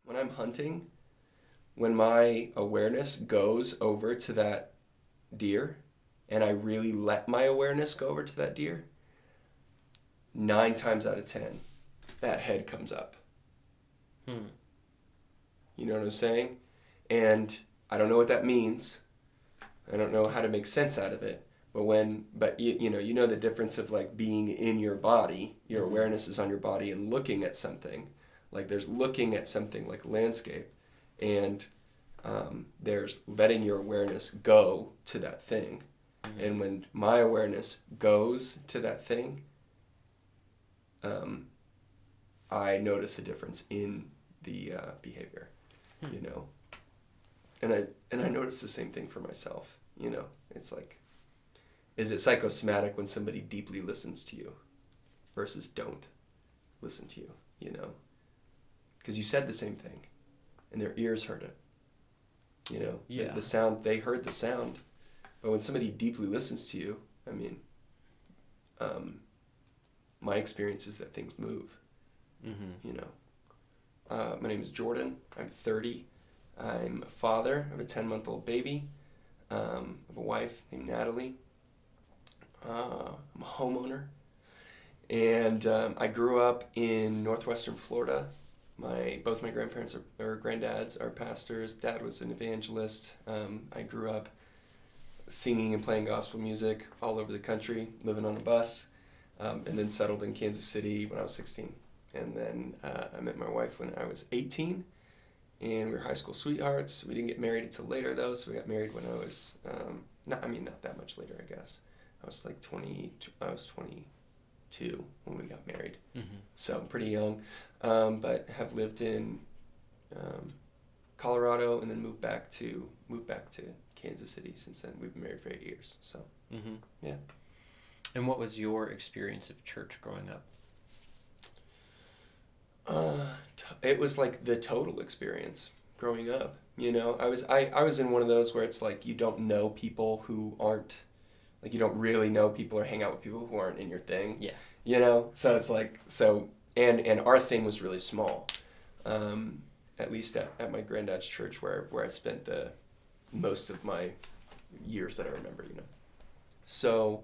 when I'm hunting, when my awareness goes over to that deer and I really let my awareness go over to that deer, 9 times out of 10, that head comes up. You know what I'm saying? And I don't know what that means. I don't know how to make sense out of it. But you know the difference of like being in your body, your awareness is on your body and looking at something. Like there's looking at something like landscape, and there's letting your awareness go to that thing. And when my awareness goes to that thing, I notice a difference in the behavior, you know. And I notice the same thing for myself, you know. It's like, is it psychosomatic when somebody deeply listens to you versus don't listen to you, you know? Because you said the same thing, and their ears heard it, you know. Yeah. The sound, they heard the sound. But when somebody deeply listens to you, I mean, my experience is that things move, you know. My name is Jordan. I'm 30. I'm a father of a 10-month-old baby. I have a wife named Natalie. I'm a homeowner. And I grew up in northwestern Florida. Both my grandparents or granddads are pastors. Dad was an evangelist. I grew up singing and playing gospel music all over the country, living on a bus, and then settled in Kansas City when I was 16. And then I met my wife when I was 18, and we were high school sweethearts. We didn't get married until later, though, so we got married when I was, not that much later, I guess. I was 22 when we got married, so pretty young, but have lived in Colorado and then moved back to Kansas City since then. We've been married for 8 years, so yeah. And what was your experience of church growing up? It was like the total experience growing up. You know, I was in one of those where it's like you don't know people who aren't, like you don't really know people or hang out with people who aren't in your thing. Yeah. You know, so it's like and our thing was really small, at least at my granddad's church where I spent the most of my years that I remember. You know, so.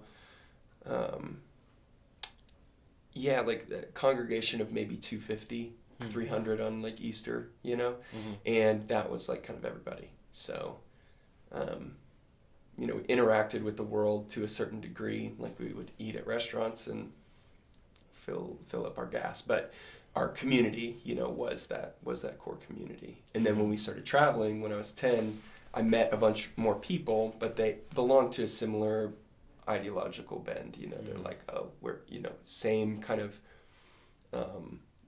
Yeah, like a congregation of maybe 250, 300 on like Easter, you know, and that was like kind of everybody. So, you know, we interacted with the world to a certain degree, like we would eat at restaurants and fill up our gas, but our community, you know, was that core community. And then when we started traveling, when I was 10, I met a bunch more people, but they belonged to a similar ideological bend, you know. They're like, oh, we're, you know, same kind of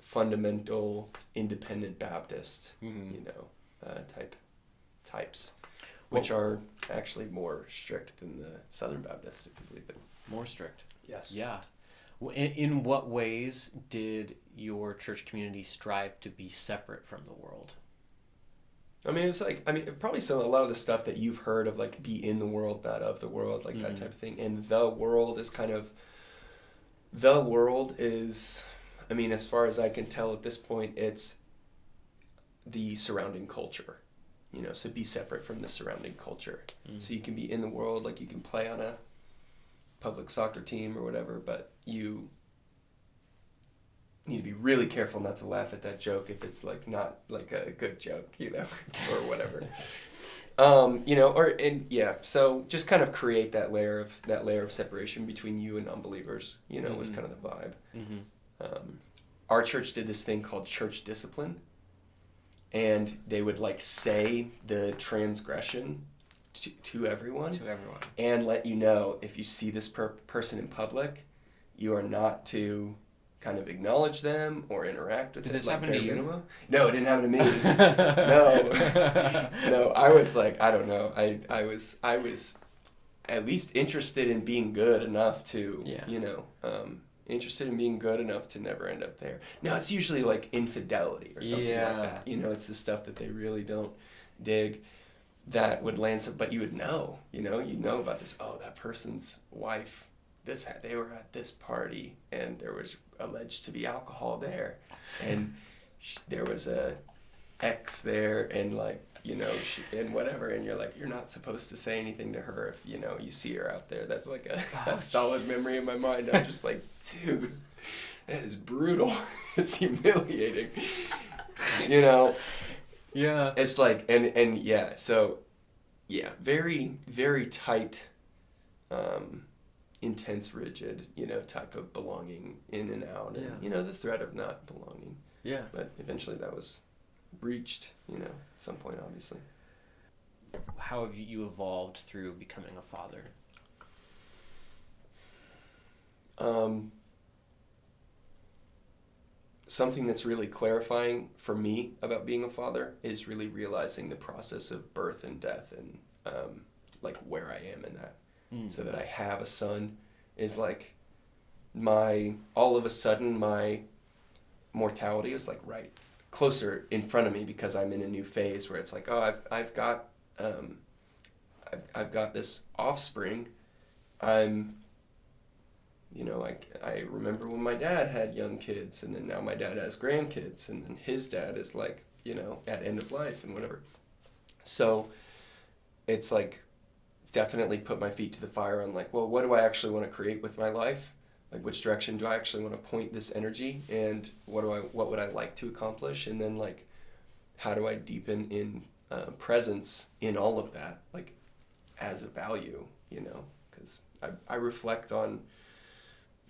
fundamental independent Baptist, you know, types, which are actually more strict than the Southern Baptists, if you believe it. More strict. Yes. Yeah. In what ways did your church community strive to be separate from the world? I mean, it's like, probably a lot of the stuff that you've heard of, like, be in the world, not of the world, like that type of thing. And the world is, I mean, as far as I can tell at this point, it's the surrounding culture, you know, so be separate from the surrounding culture. So you can be in the world, like you can play on a public soccer team or whatever, but you need to be really careful not to laugh at that joke if it's like not like a good joke, you know, or whatever. You know, so just kind of create that layer of separation between you and unbelievers, you know, was kind of the vibe. Our church did this thing called church discipline, and they would like say the transgression to everyone, and let you know if you see this person in public, you are not to kind of acknowledge them or interact with them. Did this like happen to you? Minimum. No, it didn't happen to me. No, I was like, I don't know. I was at least interested in being good enough to, you know, interested in being good enough to never end up there. Now, it's usually like infidelity or something like that. You know, it's the stuff that they really don't dig that would land some, but you would know, you know about this. Oh, that person's wife, they were at this party and there was alleged to be alcohol there, and there was a ex there, and like, and whatever, and you're like, you're not supposed to say anything to her if, you see her out there. That's like a solid memory in my mind. I'm just like, dude, that is brutal. It's humiliating. Yeah. It's like, and yeah, so, yeah, very, very tight, intense, rigid, type of belonging in and out, and, the threat of not belonging. Yeah. But eventually that was breached, at some point, obviously. How have you evolved through becoming a father? Something that's really clarifying for me about being a father is really realizing the process of birth and death, and like where I am in that. So that I have a son is like all of a sudden my mortality is like right closer in front of me, because I'm in a new phase where it's like, oh, I've got this offspring. I remember when my dad had young kids, and then now my dad has grandkids, and then his dad is like, at end of life and whatever. So it's like definitely put my feet to the fire on like, well, what do I actually want to create with my life? Like, which direction do I actually want to point this energy, and what would I like to accomplish? And then like, how do I deepen in presence in all of that, like as a value, because I reflect on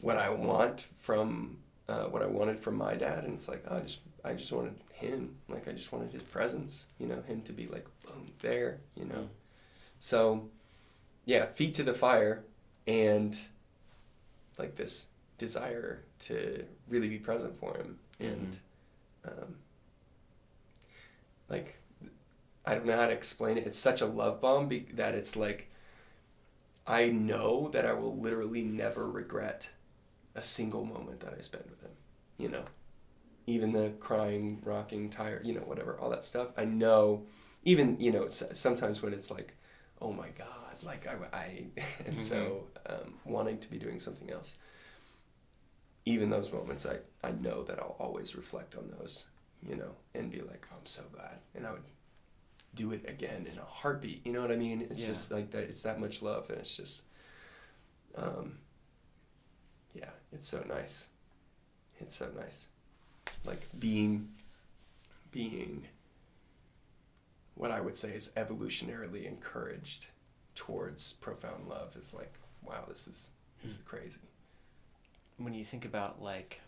what I want from what I wanted from my dad, and it's like, oh, I just wanted him, like I just wanted his presence, him to be like, boom, there, So yeah, feet to the fire, and like this desire to really be present for him, and like, I don't know how to explain it. It's such a love bomb that it's like, I know that I will literally never regret a single moment that I spend with him, even the crying, rocking, tired, whatever, all that stuff. I know, even, sometimes when it's like, oh my God, like I and so wanting to be doing something else, even those moments, I know that I'll always reflect on those, and be like, oh, I'm so glad, and I would do it again in a heartbeat, you know what I mean? It's just like that, it's that much love, and it's just, yeah, it's so nice. It's so nice. Like being what I would say is evolutionarily encouraged towards profound love is like, wow, this is crazy. When you think about like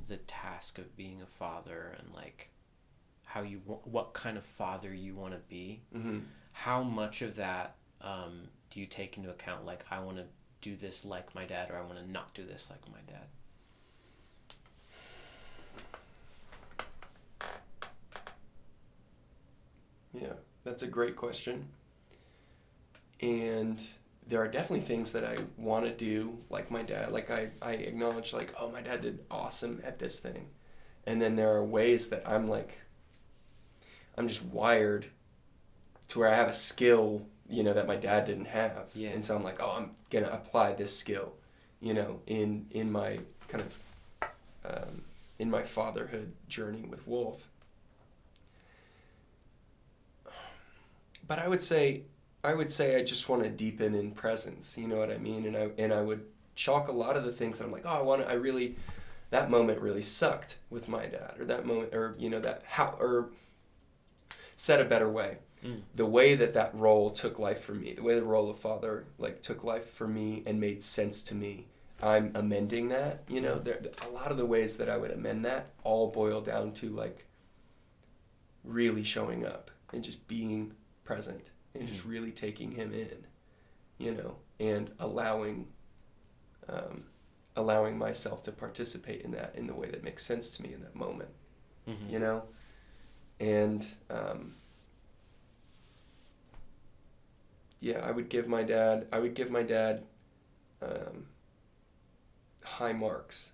the task of being a father, and like how what kind of father you want to be, how much of that do you take into account? Like, I want to do this like my dad, or I want to not do this like my dad? Yeah, that's a great question. And there are definitely things that I want to do like my dad. Like I acknowledge like, oh, my dad did awesome at this thing. And then there are ways that I'm just wired to where I have a skill, that my dad didn't have. Yeah. And so I'm like, oh, I'm going to apply this skill, in my kind of, in my fatherhood journey with Wolf. But I would say I just want to deepen in presence, you know what I mean? And I would chalk a lot of the things that I'm like, oh, that moment really sucked with my dad, or that moment, or, or said a better way. The way that role took life for me, the way the role of father, like, took life for me and made sense to me, I'm amending that, a lot of the ways that I would amend that all boil down to, like, really showing up and just being present and just really taking him in, and allowing myself to participate in that in the way that makes sense to me in that moment, and yeah, I would give my dad high marks,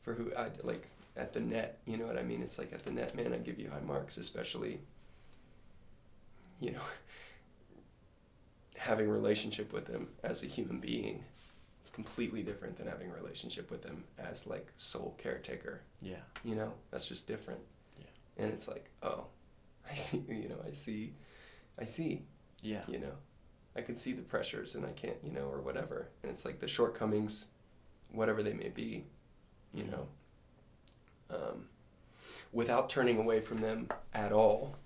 for who I like at the net, you know what I mean? It's like, at the net, man, I give you high marks, especially, having a relationship with him as a human being. It's completely different than having a relationship with him as like sole caretaker. Yeah. That's just different. Yeah. And it's like, oh, I see, I see, Yeah. I can see the pressures and I can't, or whatever. And it's like the shortcomings, whatever they may be, without turning away from them at all,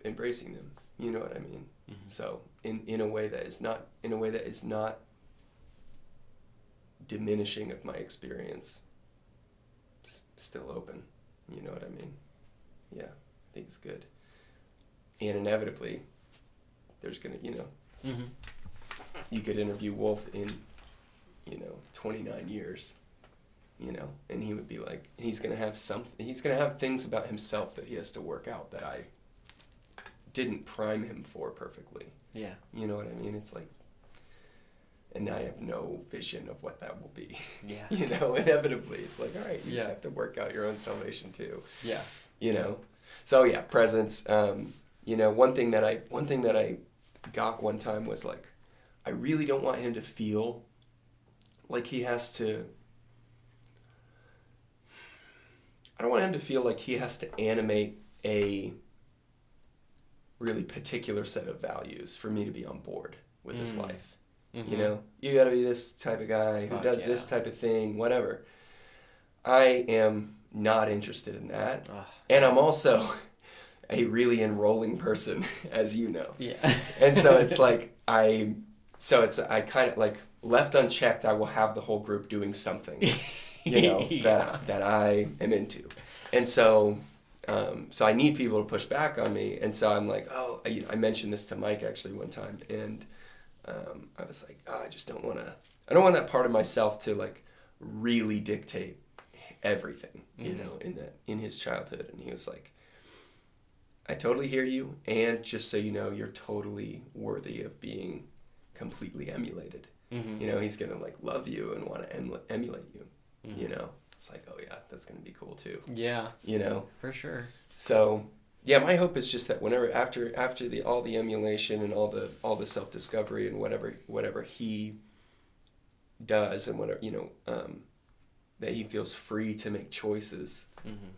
embracing them. You know what I mean? Mm-hmm. So in a way that is not diminishing of my experience, still open. You know what I mean? Yeah, I think it's good. And inevitably, there's gonna, Mm-hmm. you could interview Wolf in, 29 years, and he would be like, he's gonna have things about himself that he has to work out that I didn't prime him for perfectly. Yeah. You know what I mean? It's like, and I have no vision of what that will be. Yeah. Inevitably, it's like, all right, you Yeah. have to work out your own salvation too. Yeah. So yeah, presence. One thing that I got one time was like, I really don't want him to feel like he has to. I don't want him to feel like he has to animate a really particular set of values for me to be on board with his life. Mm-hmm. You got to be this type of guy who does this type of thing, whatever. I am not interested in that. Ugh. And I'm also a really enrolling person, as you know. Yeah. And so it's like, I kind of like, left unchecked, I will have the whole group doing something, Yeah. that I am into. And so, so I need people to push back on me. And so I'm like, I mentioned this to Mike actually one time. And I was like, I just don't want that part of myself to like really dictate everything, in his childhood. And he was like, I totally hear you. And just so you know, you're totally worthy of being completely emulated. Mm-hmm. He's going to like love you and want to emulate you, Mm-hmm. It's like, oh yeah, that's going to be cool too. Yeah. For sure. So yeah, my hope is just that whenever after all the emulation and all the self-discovery and whatever he does and whatever, that he feels free to make choices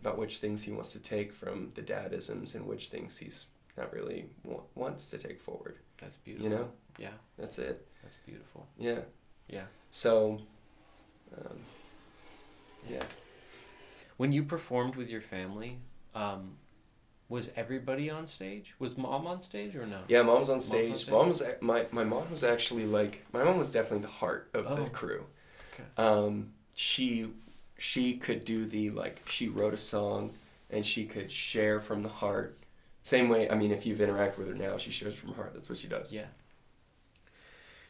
about which things he wants to take from the dadisms and which things he's not really wants to take forward. That's beautiful. Yeah. That's it. That's beautiful. Yeah. Yeah. So, yeah. When you performed with your family, was everybody on stage? Was Mom on stage or no? Yeah, Mom was on stage. Mom's on stage? My mom was actually like, my mom was definitely the heart of the crew. Okay. She could do she wrote a song and she could share from the heart. Same way, I mean, if you've interacted with her now, she shares from her heart. That's what she does. Yeah.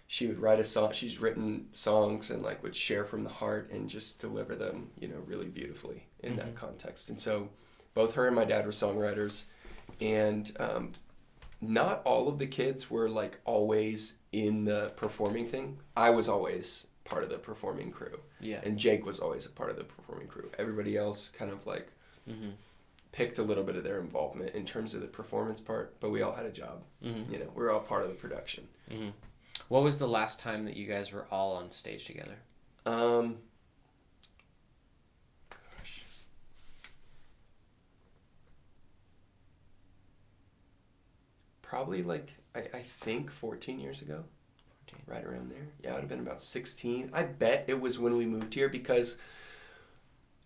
She would write a song. She's written songs and would share from the heart and just deliver them, really beautifully in that context. And so both her and my dad were songwriters, and not all of the kids were always in the performing thing. I was always part of the performing crew. Yeah. And Jake was always a part of the performing crew. Everybody else kind of picked a little bit of their involvement in terms of the performance part, but we all had a job. We were all part of the production. What was the last time that you guys were all on stage together? Probably I think 14 years ago. 14. Right around there. Yeah, it would have been about 16. I bet it was when we moved here because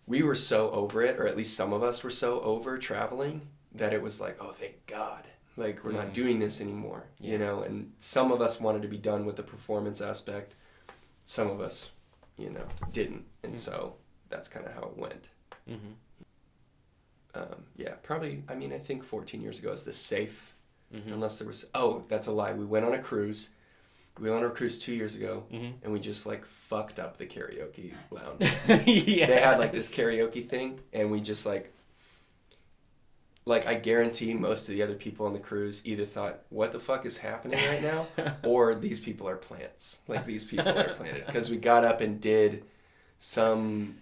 we were so over it, or at least some of us were so over traveling, that it was like, oh, thank God. We're not doing this anymore, and some of us wanted to be done with the performance aspect. Some of us, didn't. And so that's kind of how it went. Yeah, probably, I think 14 years ago is the safe, unless there was, that's a lie. We went on a cruise. We went on a cruise 2 years ago, and we just fucked up the karaoke lounge. Yes. They had this karaoke thing, and we just I guarantee most of the other people on the cruise either thought, what the fuck is happening right now? Or these people are plants. These people are planted. Because we got up and did some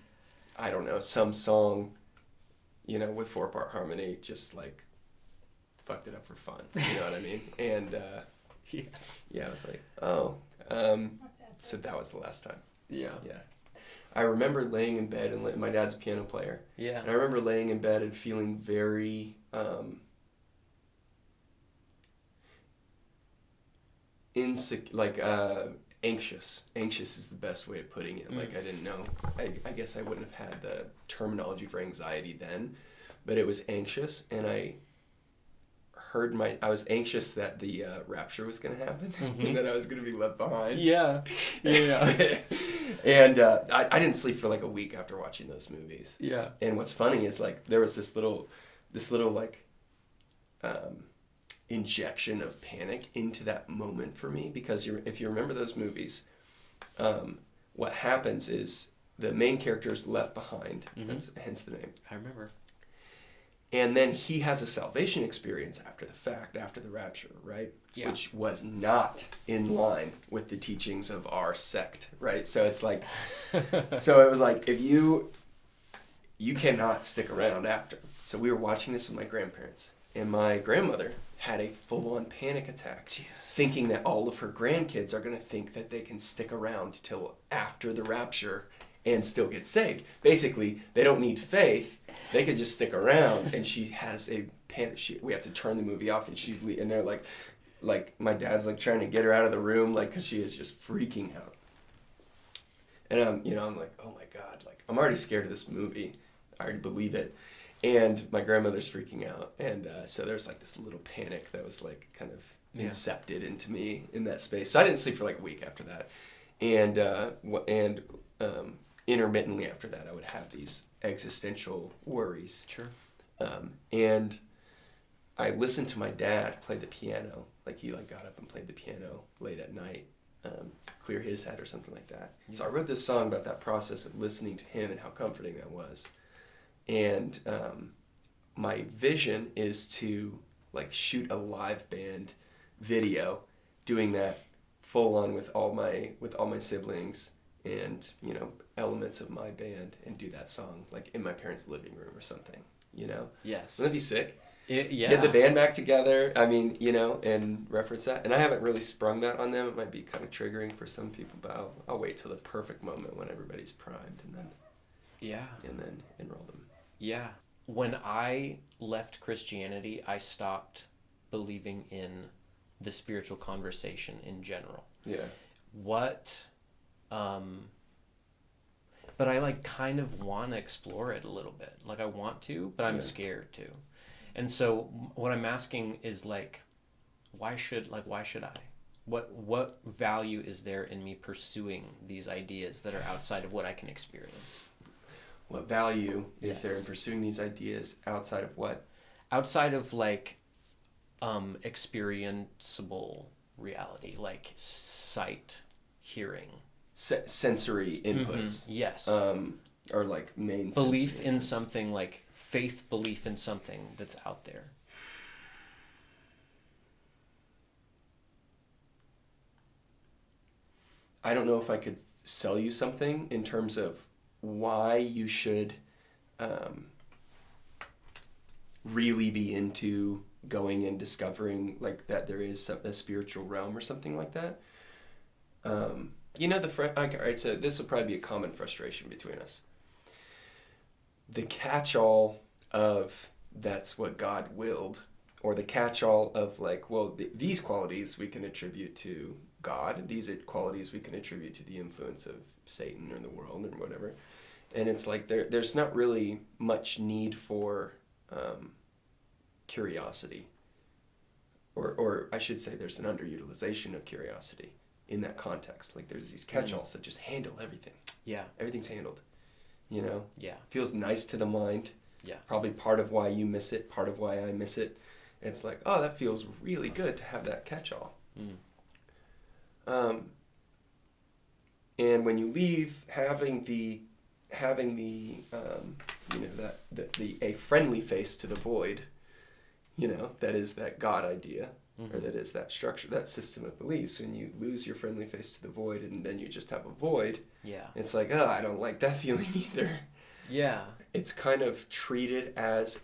song, with 4-part harmony, just fucked it up for fun. You know what I mean? And yeah, I was like, so that was the last time. Yeah. Yeah. I remember laying in bed, and my dad's a piano player. Yeah. And I remember laying in bed and feeling very anxious. Anxious is the best way of putting it. Like, I didn't know. I guess I wouldn't have had the terminology for anxiety then, but it was anxious, and I was anxious that the rapture was going to happen, and that I was going to be left behind. Yeah. And I didn't sleep for like a week after watching those movies. Yeah. And what's funny is like there was this little like injection of panic into that moment for me, because if you remember those movies, what happens is the main character is left behind. That's hence the name. I remember. And then he has a salvation experience after the fact, after the rapture, right? Yeah. Which was not in line with the teachings of our sect, right? So it's like, so it was like, if you cannot stick around after. So we were watching this with my grandparents, and my grandmother had a full-on panic attack, thinking that all of her grandkids are going to think that they can stick around till after the rapture and still get saved. Basically, they don't need faith. They could just stick around, and she has a panic. We have to turn the movie off, and they're like my dad's like trying to get her out of the room, like, because she is just freaking out. And I'm like, oh my God, like I'm already scared of this movie. I already believe it. And my grandmother's freaking out, and so there's like this little panic that was like kind of incepted into me in that space. So I didn't sleep for like a week after that, and intermittently after that, I would have these existential worries. Sure. And I listened to my dad play the piano. Like he got up and played the piano late at night, clear his head or something like that. Yeah. So I wrote this song about that process of listening to him and how comforting that was. And my vision is to like shoot a live band video, doing that full on with all my siblings and elements of my band, and do that song like in my parents' living room or something. Yes. Wouldn't that be sick? Yeah. Get the band back together. I mean, and reference that. And I haven't really sprung that on them. It might be kind of triggering for some people, but I'll wait till the perfect moment when everybody's primed, and then enroll them. Yeah. When I left Christianity, I stopped believing in the spiritual conversation in general. Yeah. But I kind of want to explore it a little bit. Like I want to, but I'm scared too. And so what I'm asking is why should I? What value is there in me pursuing these ideas that are outside of what I can experience? What value is there in pursuing these ideas outside of what? Outside of experienceable reality, like sight, hearing. Sensory inputs. Yes. Or main belief in something, like faith belief in something that's out there. I don't know if I could sell you something in terms of why you should really be into going and discovering that there is a spiritual realm or something like that. Alright, so this will probably be a common frustration between us. The catch-all of that's what God willed, or the catch-all of these qualities we can attribute to God, and these qualities we can attribute to the influence of Satan or the world or whatever. And it's there's not really much need for curiosity, or I should say there's an underutilization of curiosity in that context. There's these catch-alls that just handle everything. Yeah. Everything's handled. Yeah. Feels nice to the mind. Yeah. Probably part of why you miss it, part of why I miss it. It's that feels really good to have that catch-all. And when you leave, having a friendly face to the void, that is that God idea, or that is that structure, that system of beliefs. When you lose your friendly face to the void, and then you just have a void, it's I don't like that feeling either. Yeah. It's kind of treated as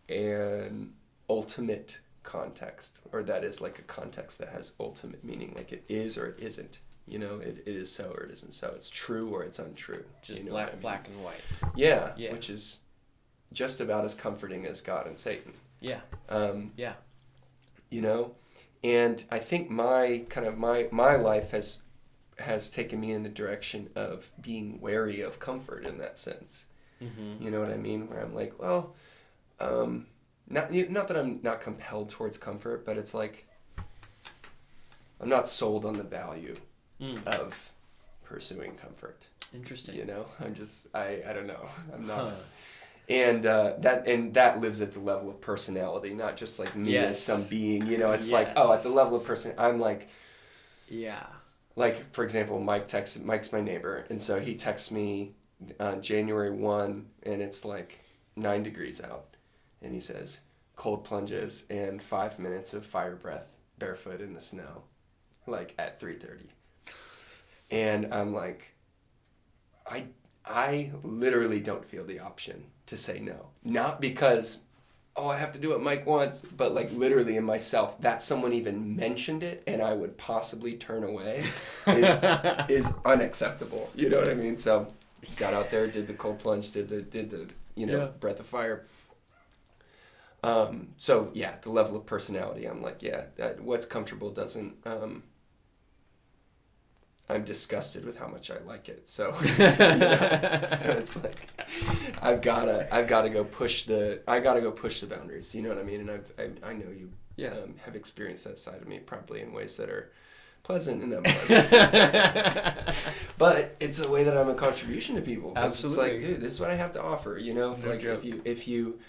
an ultimate context, or that is a context that has ultimate meaning, it is or it isn't. You know, it is so or it isn't so. It's true or it's untrue. Just you know black, what I mean? black and white. Yeah, Yeah. which is just about as comforting as God and Satan. Yeah. Yeah. You know, and I think my life has taken me in the direction of being wary of comfort in that sense. Mm-hmm. You know what I mean? Where I'm like, well, not that I'm not compelled towards comfort, but it's like I'm not sold on the value of pursuing comfort. Interesting. You know, I don't know. I'm not. Huh. And that lives at the level of personality, not just like me as some being. You know, it's like, oh, at the level of person, I'm like, yeah. Like, for example, Mike's my neighbor, and so he texts me January 1, and it's like 9 degrees out, and he says, cold plunges and 5 minutes of fire breath barefoot in the snow, like at 3:30. And I'm like, I literally don't feel the option to say no. Not because, oh, I have to do what Mike wants, but like literally in myself, that someone even mentioned it and I would possibly turn away is unacceptable. You know what I mean? So got out there, did the cold plunge, did the breath of fire. So yeah, the level of personality, I'm like, yeah, what's comfortable doesn't, I'm disgusted with how much I like it. So, so it's like, I've gotta go push the boundaries. You know what I mean? And I know you have experienced that side of me probably in ways that are pleasant and unpleasant. But it's a way that I'm a contribution to people. Absolutely. It's like, dude, this is what I have to offer. You know, if you,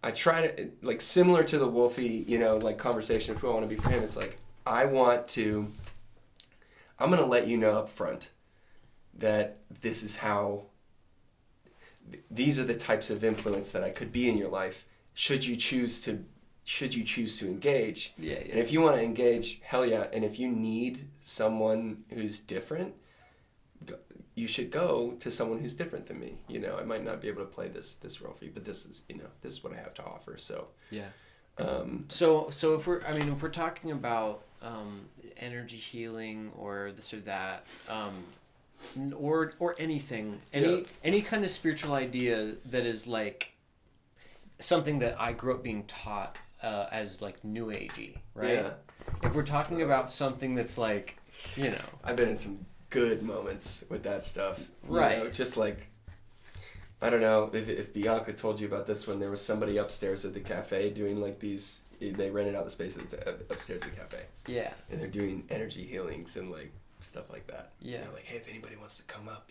I try to, like, similar to the Wolfie, like conversation of who I want to be for him. It's like, I'm going to let you know up front that this is how, these are the types of influence that I could be in your life should you choose to engage. Yeah. And if you want to engage, hell yeah. And if you need someone who's different, you should go to someone who's different than me. I might not be able to play this role for you, but this is what I have to offer. So yeah. So if we're talking about energy healing or this or that, or anything, any kind of spiritual idea that is like something that I grew up being taught as like new agey, right? Yeah. If we're talking about something that's like, I've been in some good moments with that stuff, right? Just like, I don't know if Bianca told you about this one. There was somebody upstairs at the cafe doing like these. They rented out the space that's upstairs at the cafe. Yeah. And they're doing energy healings and like stuff like that. Yeah. And they're like, hey, if anybody wants to come up,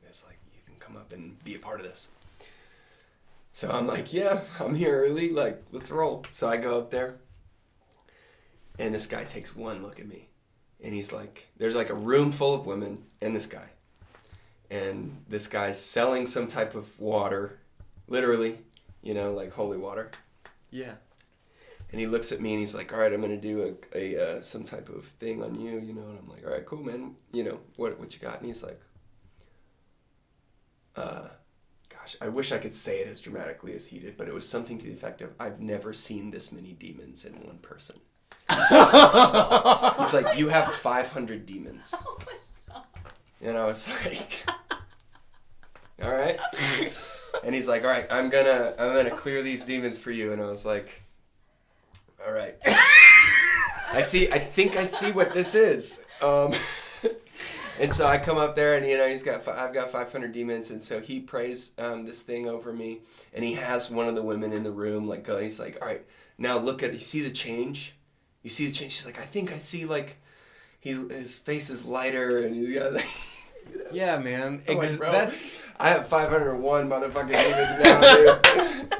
it's like you can come up and be a part of this. So I'm like, yeah, I'm here early. Like, let's roll. So I go up there, and this guy takes one look at me, and he's like, there's like a room full of women and this guy. And this guy's selling some type of water, literally, like holy water. Yeah. And he looks at me and he's like, all right, I'm going to do a some type of thing on you, and I'm like, all right, cool, man. What you got? And he's like, gosh, I wish I could say it as dramatically as he did, but it was something to the effect of, I've never seen this many demons in one person. He's like, you have 500 demons. Oh my God. And I was like, all right. And he's like, all right, I'm gonna clear these demons for you. And I was like, all right. I think I see what this is. And so I come up there, and I've got 500 demons, and so he prays this thing over me, and he has one of the women in the room like go. He's like, all right, now you see the change? You see the change? She's like, I think I see like his face is lighter, and he's got like. Yeah, man. Like, bro, I have 501 motherfucking demons now, dude.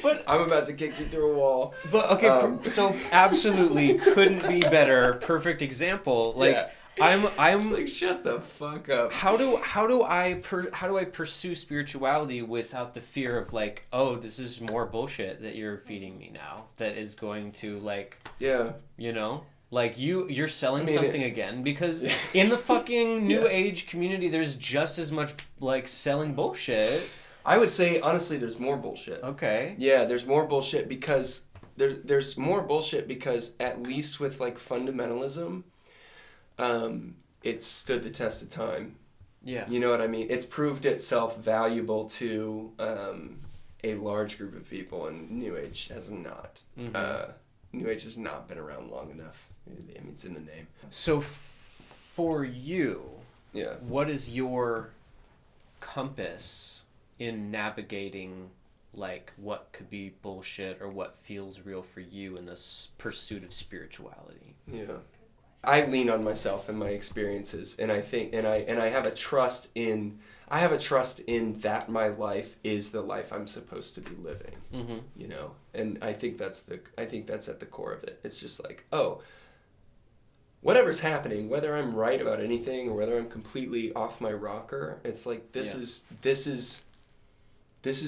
But I'm about to kick you through a wall. But okay, so absolutely couldn't be better. Perfect example. Like, yeah. I'm it's like, shut the fuck up. How do I pursue spirituality without the fear of like, oh, this is more bullshit that you're feeding me now that is going to like, like you're selling something again, because in the fucking new age community there's just as much like selling bullshit. I would say honestly there's more bullshit. Okay. Yeah, there's more bullshit because there's more bullshit because at least with like fundamentalism, it's stood the test of time. Yeah. You know what I mean? It's proved itself valuable to a large group of people, and New Age has not. Mm-hmm. New Age has not been around long enough. I mean, it's in the name. So for you, Yeah. what is your compass in navigating like what could be bullshit or what feels real for you in this pursuit of spirituality? Yeah. I lean on myself and my experiences, and I think, and I have a trust in that my life is the life I'm supposed to be living. Mm-hmm. You know, and I think that's at the core of it. It's just like, oh, whatever's happening, whether I'm right about anything or whether I'm completely off my rocker, it's like this is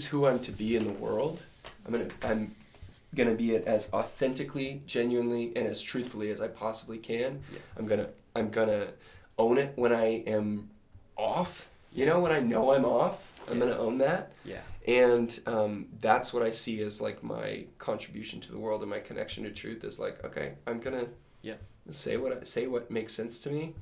who I'm to be in the world. I'm gonna be it as authentically, genuinely, and as truthfully as I possibly can. Yeah. I'm gonna own it when I am off. You know, when I know I'm off, I'm gonna own that. Yeah. And that's what I see as like my contribution to the world and my connection to truth is like, okay, I'm gonna say what makes sense to me.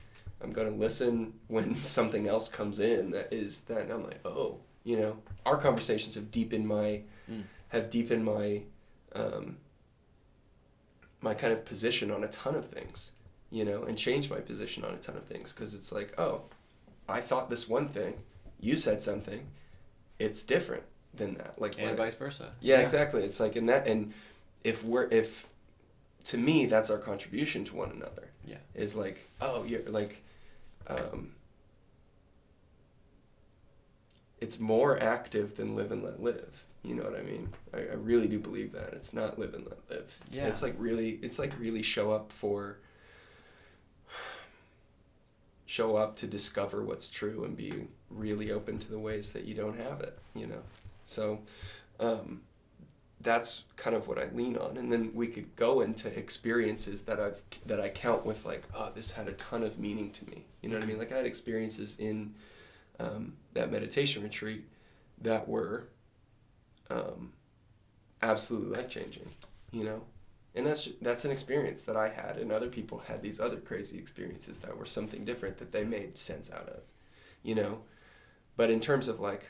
I'm gonna listen when something else comes in that I'm like, oh, you know, our conversations have deepened my my kind of position on a ton of things, you know, and changed my position on a ton of things, because it's like, oh, I thought this one thing, you said something, it's different than that, like, and vice versa. Yeah, exactly. It's like in that, and if to me that's our contribution to one another. Yeah, is like, oh, you're like, it's more active than live and let live. You know what I mean? I really do believe that. It's not live and let live. Yeah. It's like really show up to discover what's true and be really open to the ways that you don't have it, you know? So that's kind of what I lean on. And then we could go into experiences that I count with like, oh, this had a ton of meaning to me. You know what I mean? Like I had experiences in that meditation retreat that were absolutely life-changing, you know? And that's an experience that I had, and other people had these other crazy experiences that were something different that they made sense out of, you know? But in terms of like,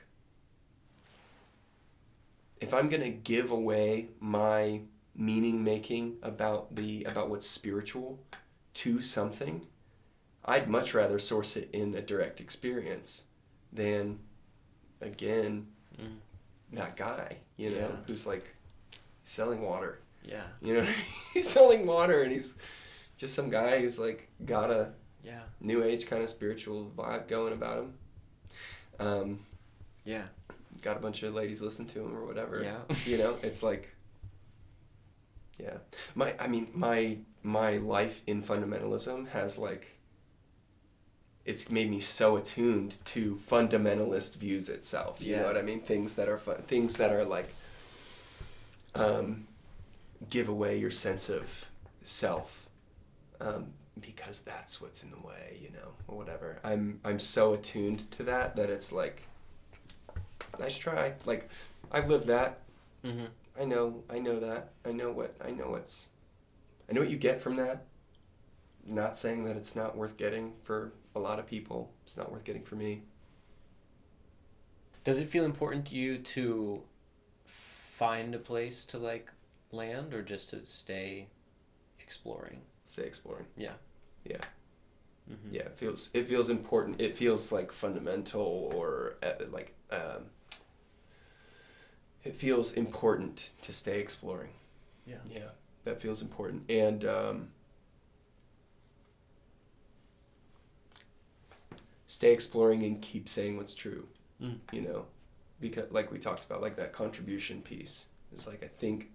if I'm gonna give away my meaning-making about what's spiritual to something, I'd much rather source it in a direct experience than, again, that guy, you know, who's like selling water. Yeah. You know what I mean? He's selling water, and he's just some guy who's like got a new age kind of spiritual vibe going about him. Got a bunch of ladies listen to him or whatever. Yeah. You know, it's like, yeah. My life in fundamentalism has like, it's made me so attuned to fundamentalist views itself. You know what I mean? Things that are like, give away your sense of self, because that's what's in the way, you know, or whatever. I'm so attuned to that it's like, nice try. Like, I've lived that. Mm-hmm. I know that. I know what you get from that. Not saying that it's not worth getting for a lot of people. It's not worth getting for me. Does it feel important to you to find a place to like land, or just to stay exploring? Stay exploring. Yeah. Yeah. Mm-hmm. Yeah, it feels important. It feels like fundamental, or it feels important to stay exploring. Yeah. Yeah, that feels important. And stay exploring and keep saying what's true. You know, because like we talked about, like that contribution piece is like,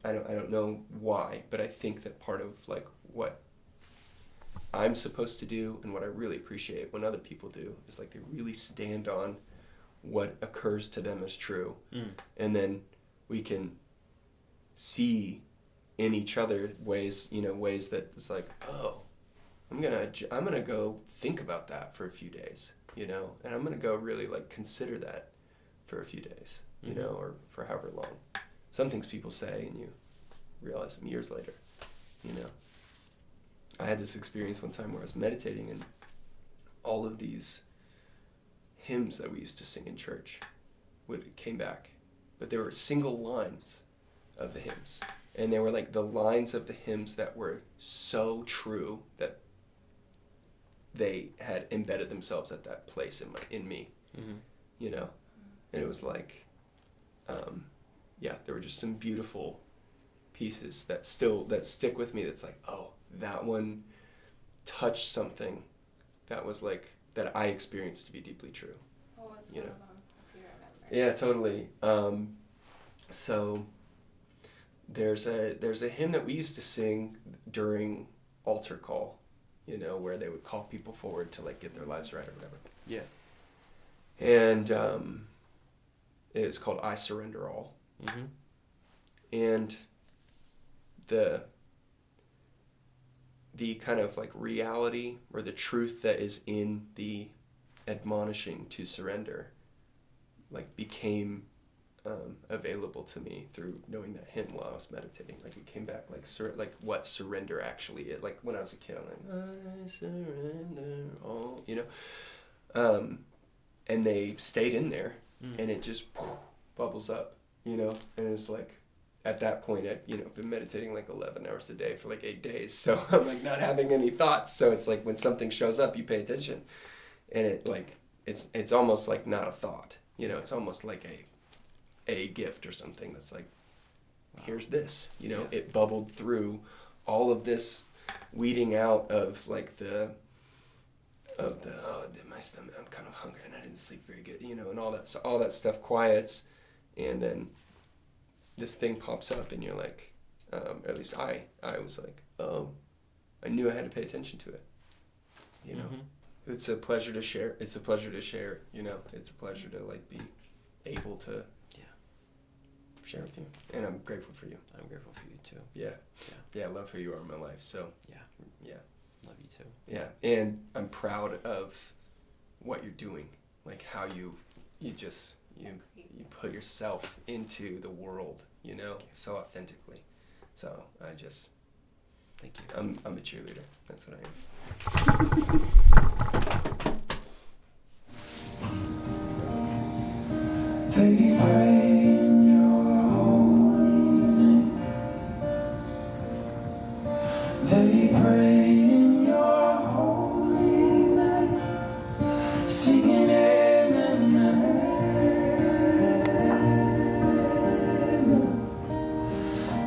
I don't know why, but I think that part of like what I'm supposed to do and what I really appreciate when other people do is like they really stand on what occurs to them as true. And then we can see in each other ways that it's like, oh, I'm gonna go think about that for a few days, you know, and I'm gonna go really like consider that for a few days, you know, or for however long. Some things people say and you realize them years later, you know. I had this experience one time where I was meditating, and all of these hymns that we used to sing in church came back, but they were single lines of the hymns, and they were like the lines of the hymns that were so true that they had embedded themselves at that place in me, you know, and it was like, there were just some beautiful pieces that stick with me. That's like, oh, that one touched something that was like that I experienced to be deeply true. What was you one know? of them, if you remember? Yeah, totally. So there's a hymn that we used to sing during altar call, you know, where they would call people forward to like get their lives right or whatever. Yeah. And it's called "I Surrender All." Mm-hmm. And the kind of like reality or the truth that is in the admonishing to surrender, like became available to me through knowing that hymn while I was meditating. Like it came back, like like what surrender actually is. Like when I was a kid, I'm like, I surrender all, you know. And they stayed in there, and it just bubbles up, you know. And it's like, at that point, I've been meditating like 11 hours a day for like 8 days. So I'm like not having any thoughts. So it's like when something shows up, you pay attention, and it like it's almost like not a thought, you know. It's almost like a gift or something that's like, here's this, you know. It bubbled through all of this weeding out of like my stomach, I'm kind of hungry and I didn't sleep very good, you know, and all that. So all that stuff quiets, and then this thing pops up, and you're like, at least I was like, oh, I knew I had to pay attention to it, you know. It's a pleasure to share. It's a pleasure to share, you know. It's a pleasure to like be able to share with you, and I'm grateful for you. I'm grateful for you too. Yeah, I love who you are in my life. So yeah, love you too. Yeah, and I'm proud of what you're doing, like how you put yourself into the world, you know, so authentically. So I just, thank you. I'm a cheerleader. That's what I am. They pray in your holy name. They pray in your holy name, singing amen, amen.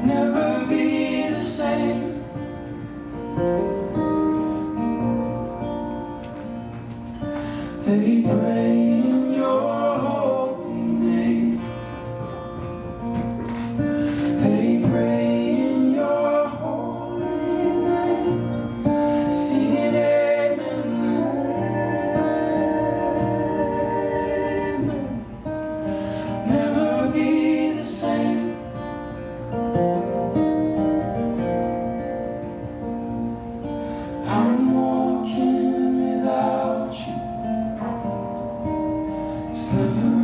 Never be the same. They pray in your holy name. They pray in your holy name, singing amen, amen. Never be the same. I'm walking without you. It's never